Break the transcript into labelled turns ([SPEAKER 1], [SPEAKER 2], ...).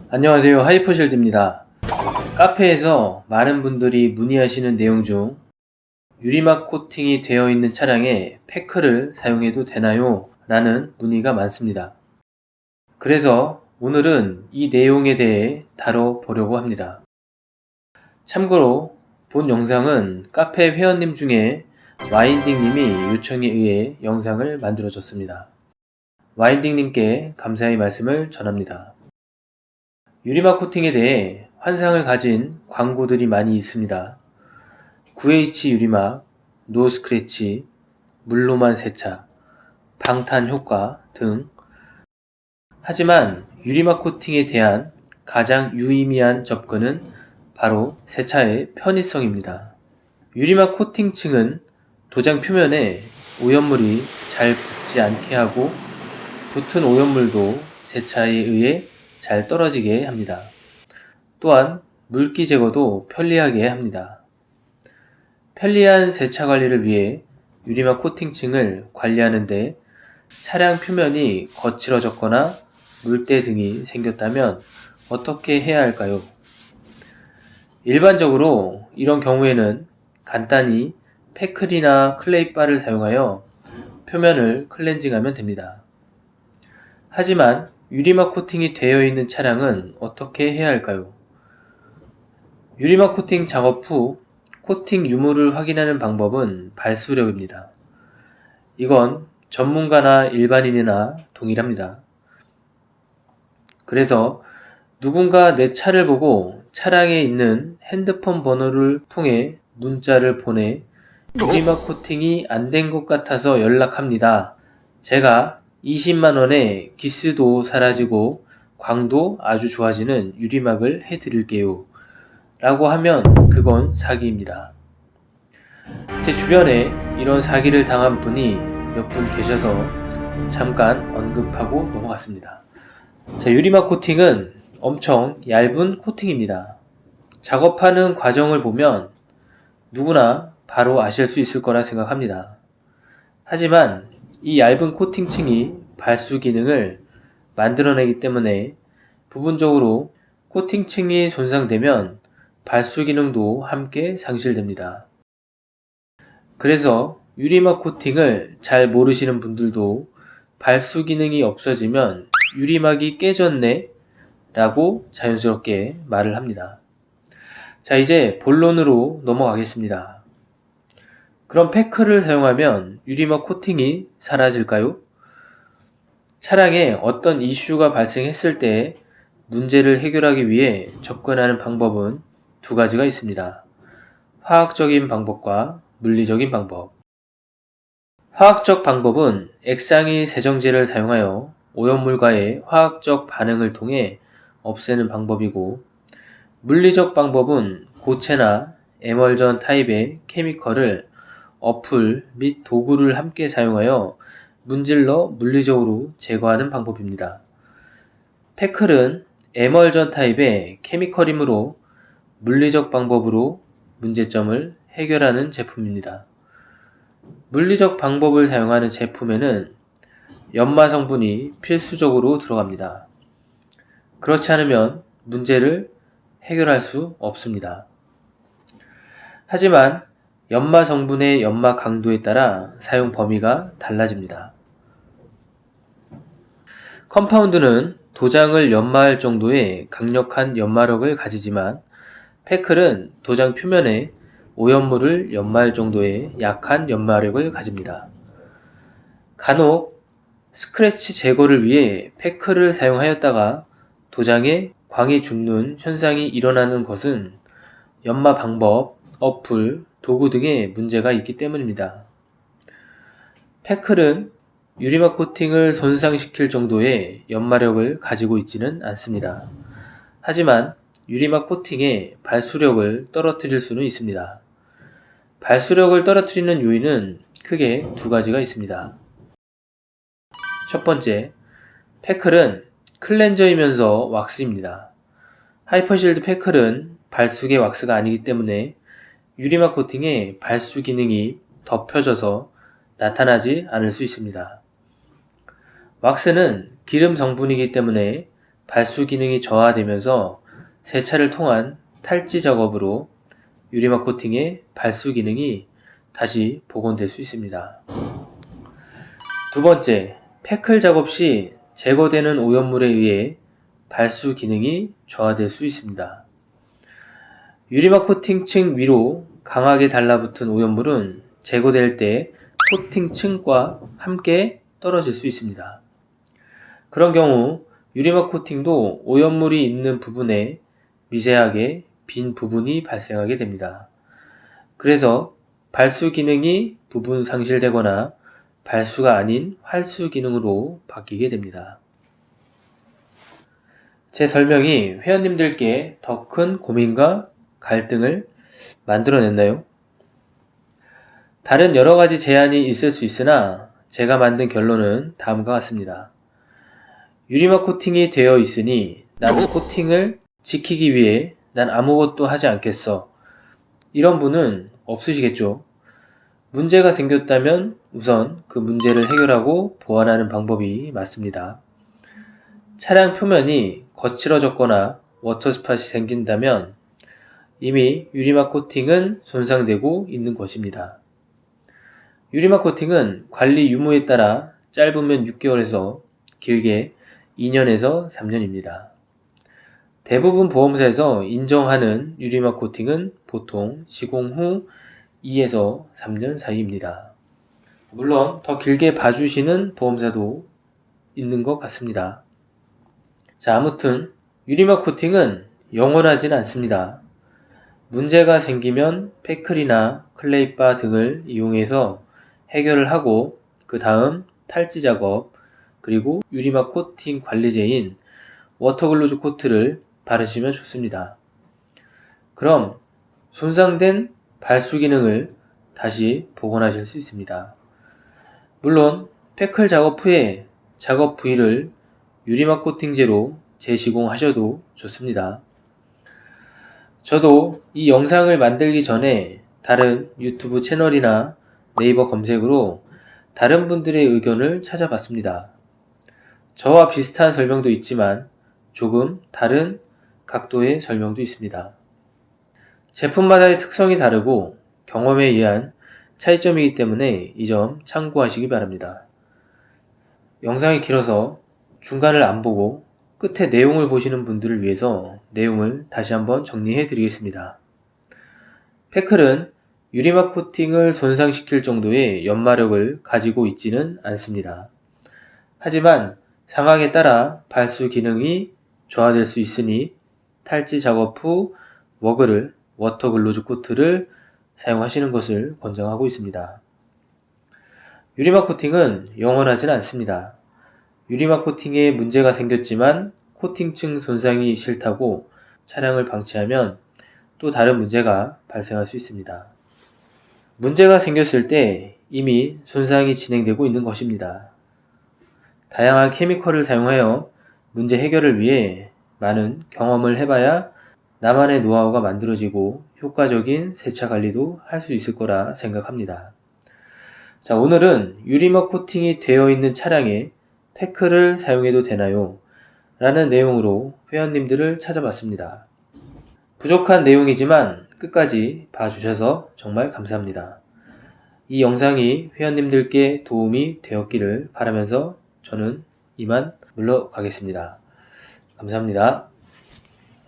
[SPEAKER 1] 안녕하세요. 하이퍼실드입니다. 카페에서 많은 분들이 문의하시는 내용 중 유리막 코팅이 되어 있는 차량에 패크를 사용해도 되나요? 라는 문의가 많습니다. 그래서 오늘은 이 내용에 대해 다뤄보려고 합니다. 참고로 본 영상은 카페 회원님 중에 와인딩님이 요청에 의해 영상을 만들어줬습니다. 와인딩님께 감사의 말씀을 전합니다. 유리막 코팅에 대해 환상을 가진 광고들이 많이 있습니다. 9H 유리막, 노 스크래치, 물로만 세차, 방탄 효과 등. 하지만 유리막 코팅에 대한 가장 유의미한 접근은 바로 세차의 편의성입니다. 유리막 코팅층은 도장 표면에 오염물이 잘 붙지 않게 하고 붙은 오염물도 세차에 의해 잘 떨어지게 합니다. 또한 물기 제거도 편리하게 합니다. 편리한 세차 관리를 위해 유리막 코팅층을 관리하는데 차량 표면이 거칠어졌거나 물때 등이 생겼다면 어떻게 해야 할까요? 일반적으로 이런 경우에는 간단히 패클이나 클레이바를 사용하여 표면을 클렌징하면 됩니다. 하지만 유리막 코팅이 되어 있는 차량은 어떻게 해야 할까요? 유리막 코팅 작업 후 코팅 유무를 확인하는 방법은 발수력입니다. 이건 전문가나 일반인이나 동일합니다. 그래서 누군가 내 차를 보고 차량에 있는 핸드폰 번호를 통해 문자를 보내 유리막 코팅이 안 된 것 같아서 연락합니다. 제가 20만원에 기스도 사라지고 광도 아주 좋아지는 유리막을 해드릴게요. 라고 하면 그건 사기입니다. 제 주변에 이런 사기를 당한 분이 몇 분 계셔서 잠깐 언급하고 넘어갔습니다. 유리막 코팅은 엄청 얇은 코팅입니다. 작업하는 과정을 보면 누구나 바로 아실 수 있을 거라 생각합니다. 하지만 이 얇은 코팅층이 발수 기능을 만들어내기 때문에 부분적으로 코팅층이 손상되면 발수 기능도 함께 상실됩니다. 그래서 유리막 코팅을 잘 모르시는 분들도 발수 기능이 없어지면 유리막이 깨졌네 라고 자연스럽게 말을 합니다. 이제 본론으로 넘어가겠습니다. 그럼 패크를 사용하면 유리막 코팅이 사라질까요? 차량에 어떤 이슈가 발생했을 때 문제를 해결하기 위해 접근하는 방법은 두 가지가 있습니다. 화학적인 방법과 물리적인 방법. 화학적 방법은 액상이 세정제를 사용하여 오염물과의 화학적 반응을 통해 없애는 방법이고, 물리적 방법은 고체나 에멀전 타입의 케미컬을 어플 및 도구를 함께 사용하여 문질러 물리적으로 제거하는 방법입니다. 패클은 에멀전 타입의 케미컬이므로 물리적 방법으로 문제점을 해결하는 제품입니다. 물리적 방법을 사용하는 제품에는 연마 성분이 필수적으로 들어갑니다. 그렇지 않으면 문제를 해결할 수 없습니다. 하지만 연마 성분의 연마 강도에 따라 사용 범위가 달라집니다. 컴파운드는 도장을 연마할 정도의 강력한 연마력을 가지지만 패클은 도장 표면에 오염물을 연마할 정도의 약한 연마력을 가집니다. 간혹 스크래치 제거를 위해 패클을 사용하였다가 도장에 광이 죽는 현상이 일어나는 것은 연마 방법, 어플, 도구 등의 문제가 있기 때문입니다. 패클은 유리막 코팅을 손상시킬 정도의 연마력을 가지고 있지는 않습니다. 하지만 유리막 코팅의 발수력을 떨어뜨릴 수는 있습니다. 발수력을 떨어뜨리는 요인은 크게 두 가지가 있습니다. 첫 번째, 패클은 클렌저이면서 왁스입니다. 하이퍼실드 패클은 발수계 왁스가 아니기 때문에 유리막 코팅의 발수 기능이 덮여져서 나타나지 않을 수 있습니다. 왁스는 기름 성분이기 때문에 발수 기능이 저하되면서 세차를 통한 탈지 작업으로 유리막 코팅의 발수 기능이 다시 복원될 수 있습니다. 두 번째, 패클 작업 시 제거되는 오염물에 의해 발수 기능이 저하될 수 있습니다. 유리막 코팅층 위로 강하게 달라붙은 오염물은 제거될 때 코팅층과 함께 떨어질 수 있습니다. 그런 경우 유리막 코팅도 오염물이 있는 부분에 미세하게 빈 부분이 발생하게 됩니다. 그래서 발수 기능이 부분 상실되거나 발수가 아닌 활수 기능으로 바뀌게 됩니다. 제 설명이 회원님들께 더 큰 고민과 갈등을 만들어냈나요? 다른 여러 가지 제안이 있을 수 있으나 제가 만든 결론은 다음과 같습니다. 유리막 코팅이 되어 있으니 나는 코팅을 지키기 위해 난 아무것도 하지 않겠어. 이런 분은 없으시겠죠? 문제가 생겼다면 우선 그 문제를 해결하고 보완하는 방법이 맞습니다. 차량 표면이 거칠어졌거나 워터스팟이 생긴다면 이미 유리막 코팅은 손상되고 있는 것입니다. 유리막 코팅은 관리 유무에 따라 짧으면 6개월에서 길게 2년에서 3년입니다. 대부분 보험사에서 인정하는 유리막 코팅은 보통 시공 후 2에서 3년 사이입니다. 물론 더 길게 봐주시는 보험사도 있는 것 같습니다. 자, 아무튼 유리막 코팅은 영원하진 않습니다. 문제가 생기면 패클이나 클레이바 등을 이용해서 해결을 하고 그 다음 탈지 작업 그리고 유리막 코팅 관리제인 워터글로즈 코트를 바르시면 좋습니다. 그럼 손상된 발수 기능을 다시 복원하실 수 있습니다. 물론 패클 작업 후에 작업 부위를 유리막 코팅제로 재시공하셔도 좋습니다. 저도 이 영상을 만들기 전에 다른 유튜브 채널이나 네이버 검색으로 다른 분들의 의견을 찾아봤습니다. 저와 비슷한 설명도 있지만 조금 다른 각도의 설명도 있습니다. 제품마다의 특성이 다르고 경험에 의한 차이점이기 때문에 이 점 참고하시기 바랍니다. 영상이 길어서 중간을 안 보고 끝에 내용을 보시는 분들을 위해서 내용을 다시 한번 정리해 드리겠습니다. 패클은 유리막 코팅을 손상시킬 정도의 연마력을 가지고 있지는 않습니다. 하지만 상황에 따라 발수 기능이 저하될 수 있으니 탈지 작업 후 워터글로즈 코트를 사용하시는 것을 권장하고 있습니다. 유리막 코팅은 영원하진 않습니다. 유리막 코팅에 문제가 생겼지만 코팅층 손상이 싫다고 차량을 방치하면 또 다른 문제가 발생할 수 있습니다. 문제가 생겼을 때 이미 손상이 진행되고 있는 것입니다. 다양한 케미컬을 사용하여 문제 해결을 위해 많은 경험을 해봐야 나만의 노하우가 만들어지고 효과적인 세차 관리도 할 수 있을 거라 생각합니다. 자, 오늘은 유리막 코팅이 되어 있는 차량에 패클을 사용해도 되나요? 라는 내용으로 회원님들을 찾아봤습니다. 부족한 내용이지만 끝까지 봐주셔서 정말 감사합니다. 이 영상이 회원님들께 도움이 되었기를 바라면서 저는 이만 물러가겠습니다. 감사합니다.